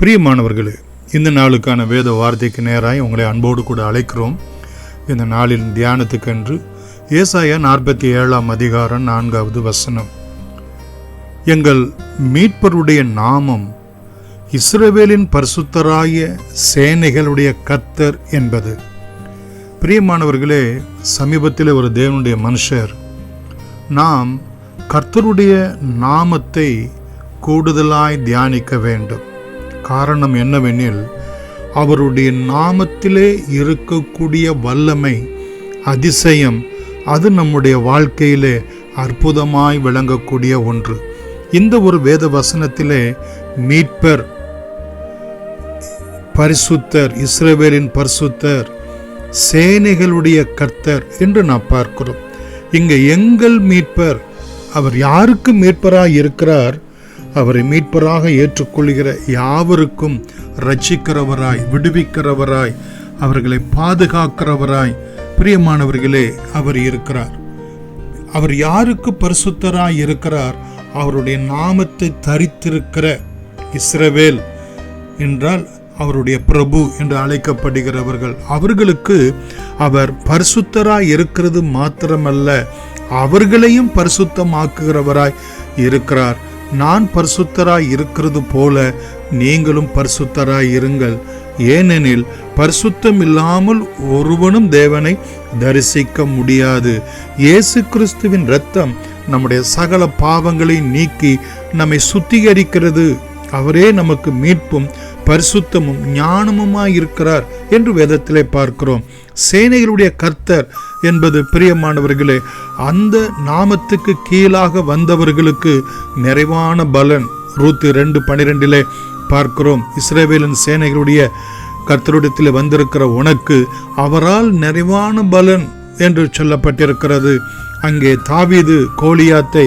பிரியமானவர்களே, இந்த நாளுக்கான வேத வார்த்தைக்கு நேராய் உங்களை அன்போடு கூட அழைக்கிறோம். இந்த நாளின் தியானத்துக்கென்று ஏசாயா 47 அதிகாரம் 4வது வசனம். எங்கள் மீட்பருடைய நாமம் இஸ்ரவேலின் பரிசுத்தராய சேனைகளுடைய கர்த்தர் என்பது. பிரியமானவர்களே, சமீபத்தில் ஒரு தேவனுடைய மனுஷர், நாம் கர்த்தருடைய நாமத்தை கூடுதலாய் தியானிக்க வேண்டும். காரணம் என்னவெனில், அவருடைய நாமத்திலே இருக்கக்கூடிய வல்லமை, அதிசயம், அது நம்முடைய வாழ்க்கையிலே அற்புதமாய் விளங்கக்கூடிய ஒன்று. இந்த ஒரு வேத வசனத்திலே மீட்பர், பரிசுத்தர், இஸ்ரவேலின் பரிசுத்தர், சேனைகளுடைய கர்த்தர் என்று நாம் பார்க்கிறோம். இங்கே எங்கள் மீட்பர், அவர் யாருக்கு மீட்பராய் இருக்கிறார்? அவரை மீட்பராக ஏற்றுக்கொள்கிற யாவருக்கும் ரட்சிக்கிறவராய், விடுவிக்கிறவராய், அவர்களை பாதுகாக்கிறவராய், பிரியமானவர்களே, அவர் இருக்கிறார். அவர் யாருக்கு பரிசுத்தராய் இருக்கிறார்? அவருடைய நாமத்தை தரித்திருக்கிற இஸ்ரவேல் என்றால் அவருடைய பிரபு என்று அழைக்கப்படுகிறவர்கள், அவர்களுக்கு அவர் பரிசுத்தராய் இருக்கிறது மாத்திரமல்ல, அவர்களையும் பரிசுத்தமாக்குகிறவராய் இருக்கிறார். நான் பரிசுத்தராய் இருக்கிறது போல நீங்களும் பரிசுத்தராய் இருங்கள், ஏனெனில் பரிசுத்தம் இல்லாமல் ஒருவனும் தேவனை தரிசிக்க முடியாது. இயேசு கிறிஸ்துவின் இரத்தம் நம்முடைய சகல பாவங்களை நீக்கி நம்மை சுத்திகரிக்கிறது. அவரே நமக்கு மீட்பும் பரிசுத்தமும் ஞானமுமாய் இருக்கிறார் என்று வேதத்திலே பார்க்கிறோம். சேனைகளுடைய கர்த்தர் என்பது, பிரியமானவர்களே, அந்த நாமத்துக்கு கீழாக வந்தவர்களுக்கு நிறைவான பலன். ரூத் 2:12 பார்க்கிறோம், இஸ்ரவேலின் சேனைகளுடைய கர்த்தருடத்தில் வந்திருக்கிற உனக்கு அவரால் நிறைவான பலன் என்று சொல்லப்பட்டிருக்கிறது. அங்கே தாவீது கோலியாத்தை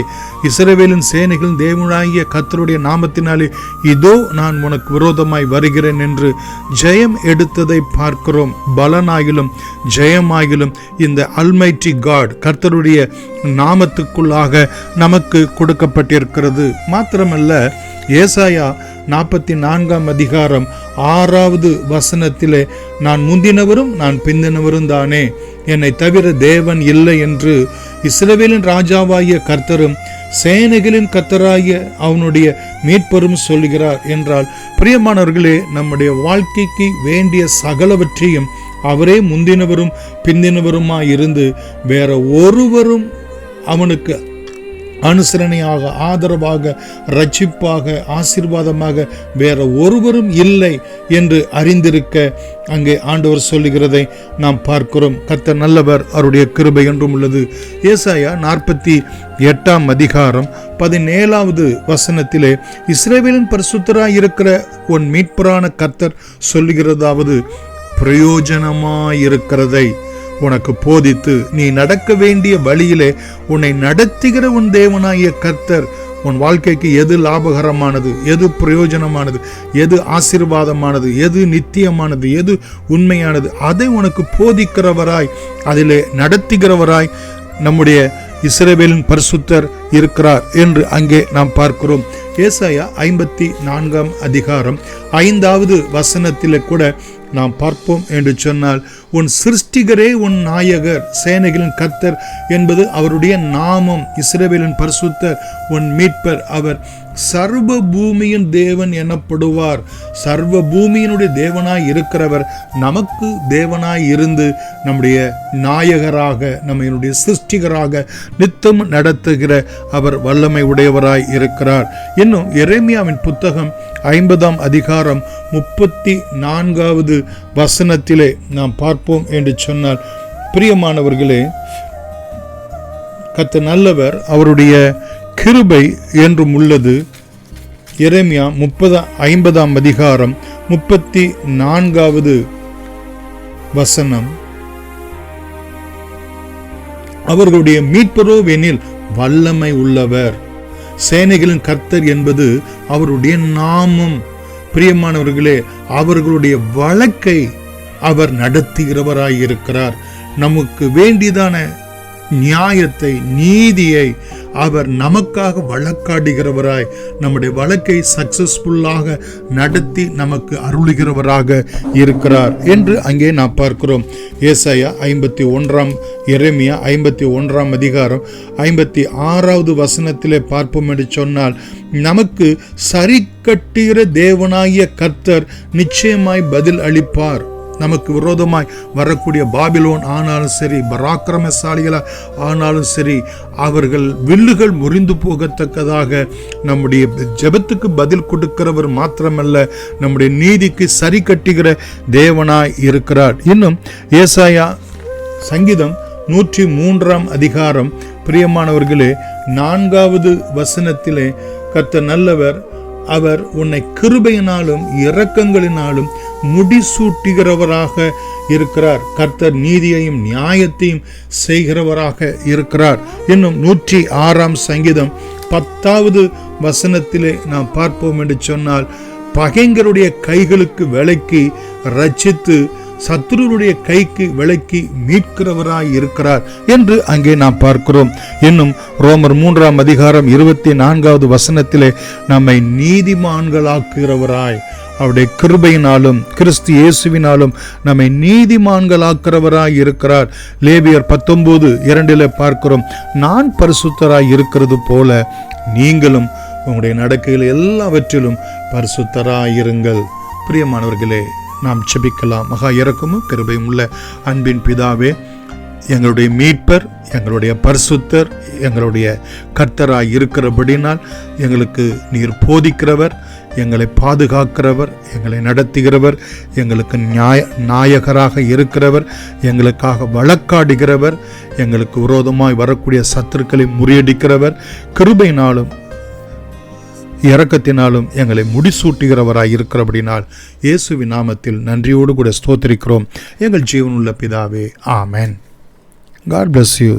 இஸ்ரவேலின் சேனைகளின் தேவனாகிய கர்த்தருடைய நாமத்தினாலே இதோ நான் உனக்கு விரோதமாய் வருகிறேன் என்று ஜெயம் எடுத்ததை பார்க்கிறோம். பலனாகிலும் ஜெயமாகிலும் இந்த அல்மைட்டி காட், கர்த்தருடைய நாமத்துக்குள்ளாக நமக்கு கொடுக்கப்பட்டிருக்கிறது. மாத்திரமல்ல, ஏசாயா 44 அதிகாரம் 6வது வசனத்திலே, நான் முந்தினவரும் நான் பிந்தினவரும் தானே, என்னை தவிர தேவன் இல்லை என்று இஸ்ரவேலின் ராஜாவாகிய கர்த்தரும் சேனைகளின் கர்த்தராகிய அவனுடைய மீட்பரும் சொல்கிறார் என்றால், பிரியமானவர்களே, நம்முடைய வாழ்க்கைக்கு வேண்டிய சகலவற்றையும் அவரே முந்தினவரும் பிந்தினவருமாயிருந்து வேற ஒருவரும் அவனுக்கு அனுசரணையாக, ஆதரவாக, ரட்சிப்பாக, ஆசீர்வாதமாக வேற ஒருவரும் இல்லை என்று அறிந்திருக்க அங்கே ஆண்டவர் சொல்லுகிறதை நாம் பார்க்கிறோம். கர்த்தர் நல்லவர், அவருடைய கிருபை என்றும் உள்ளது. ஏசாயா 48 அதிகாரம் 17வது வசனத்திலே, இஸ்ரவேலின் பரிசுத்தராய் இருக்கிற உன் மீட்பரான கர்த்தர் சொல்லுகிறதாவது, பிரயோஜனமாயிருக்கிறதை உனக்கு போதித்து நீ நடக்க வேண்டிய வழியிலே உன்னை நடத்துகிற உன் தேவனாகிய கர்த்தர் உன் வாழ்க்கைக்கு எது லாபகரமானது, எது பிரயோஜனமானது, எது ஆசீர்வாதமானது, எது நித்தியமானது, எது உண்மையானது, அதை உனக்கு போதிக்கிறவராய், அதிலே நடத்துகிறவராய் நம்முடைய இஸ்ரவேலின் பரிசுத்தர் இருக்கிறார் என்று அங்கே நாம் பார்க்கிறோம். ஏசாயா 54 அதிகாரம் 5வது வசனத்திலே கூட நாம் பார்ப்போம் என்று சொன்னால், உன் சிருஷ்டிகரே உன் நாயகர், சேனைகளின் கர்த்தர் என்பது அவருடைய நாமம். இஸ்ரவேலின் பரிசுத்தர் உன் மீட்பர், அவர் சர்வ பூமியின் தேவன் எனப்படுவார். சர்வ பூமியினுடைய தேவனாய் இருக்கிறவர் நமக்கு தேவனாய் இருந்து நம்முடைய நாயகராக, நம்முடைய சிருஷ்டிகராக நித்தம் நடத்துகிற அவர் வல்லமை உடையவராய் இருக்கிறார். இன்னும் எரேமியாவின் புத்தகம் 50 அதிகாரம் 34வது வசனத்திலே நாம் பார்ப்போம் என்று சொன்னால், பிரியமானவர்களே, கர்த்தர் நல்லவர், அவருடைய கிருபை என்றும் உள்ளது. எரேமியா 50 அதிகாரம் 34வது வசனம், அவர்களுடைய மீட்பரோவெனில் வல்லமை உள்ளவர். சேனைகளின் கர்த்தர் என்பது அவருடைய நாமம். பிரியமானவர்களே, அவர்களுடைய வழக்கை அவர் நடத்துகிறவராயிருக்கிறார். நமக்கு வேண்டியதான நியாயத்தை, நீதியை அவர் நமக்காக வழக்காடுகிறவராய் நம்முடைய வழக்கை சக்சஸ்ஃபுல்லாக நடத்தி நமக்கு அருளுகிறவராக இருக்கிறார் என்று அங்கே நாம் பார்க்கிறோம். ஏசாயா 51 எரேமியா 51 அதிகாரம் 56வது வசனத்திலே பார்ப்போம் என்று சொன்னால், நமக்கு சரி கட்டுகிற தேவனாகிய கர்த்தர் நிச்சயமாய் பதில் அளிப்பார். நமக்கு விரோதமாய் வரக்கூடிய பாபிலோன் ஆனாலும் சரி, பராக்கிரமசாலிகளா ஆனாலும் சரி, அவர்கள் வில்லுகள் முறிந்து போகத்தக்கதாக நம்முடைய ஜெபத்துக்கு பதில் கொடுக்கிறவர் மாத்திரமல்ல, நம்முடைய நீதிக்கு சரி கட்டுகிற தேவனாய் இருக்கிறார். இன்னும் ஏசாயா சங்கீதம் 103 அதிகாரம் பிரியமானவர்களே 4வது வசனத்திலே, கர்த்தர் நல்லவர், அவர் உன்னை கிருபையினாலும் இரக்கங்களினாலும் முடிசூட்டுகிறவராக இருக்கிறார். கர்த்தர் நீதியையும் நியாயத்தையும் செய்கிறவராக இருக்கிறார். இன்னும் 106 சங்கீதம் 10வது வசனத்திலே நாம் பார்ப்போம் என்று சொன்னால், பகைஞருடைய கைகளுக்கு விலக்கி ரட்சித்து சத்துருடைய கைக்கு விலக்கி மீட்கிறவராய் இருக்கிறார் என்று அங்கே நாம் பார்க்கிறோம். இன்னும் ரோமர் 3 அதிகாரம் 24வது வசனத்திலே, நம்மை நீதிமான்களாக்குகிறவராய், அவருடைய கிருபையினாலும் கிறிஸ்து இயேசுவினாலும் நம்மை நீதிமான்களாக்குறவராய் இருக்கிறார். லேவியர் 19:2 பார்க்கிறோம், நான் பரிசுத்தராய் இருக்கிறது போல நீங்களும் உங்களுடைய நடக்கையில் எல்லாவற்றிலும் பரிசுத்தராயிருங்கள். பிரியமானவர்களே, நாம் ஜெபிக்கலாம். மகா இரக்கமும் கிருபையும் உள்ள அன்பின் பிதாவே, எங்களுடைய மீட்பர், எங்களுடைய பரிசுத்தர், எங்களுடைய கர்த்தராய் இருக்கிறபடினால் எங்களுக்கு நீர் போதிக்கிறவர், எங்களை பாதுகாக்கிறவர், எங்களை நடத்துகிறவர், எங்களுக்கு நாயகராக இருக்கிறவர், எங்களுக்காக வழக்காடுகிறவர், எங்களுக்கு விரோதமாய் வரக்கூடிய சத்துருக்களை முறியடிக்கிறவர், கிருபையினாலும் இரக்கத்தினாலும் எங்களை முடிசூட்டுகிறவராய் இருக்கிறபடினால் இயேசுவின் நாமத்தில் நன்றியோடு கூட ஸ்தோத்திரிக்கிறோம் எங்கள் ஜீவனுள்ள பிதாவே. ஆமென். God bless you.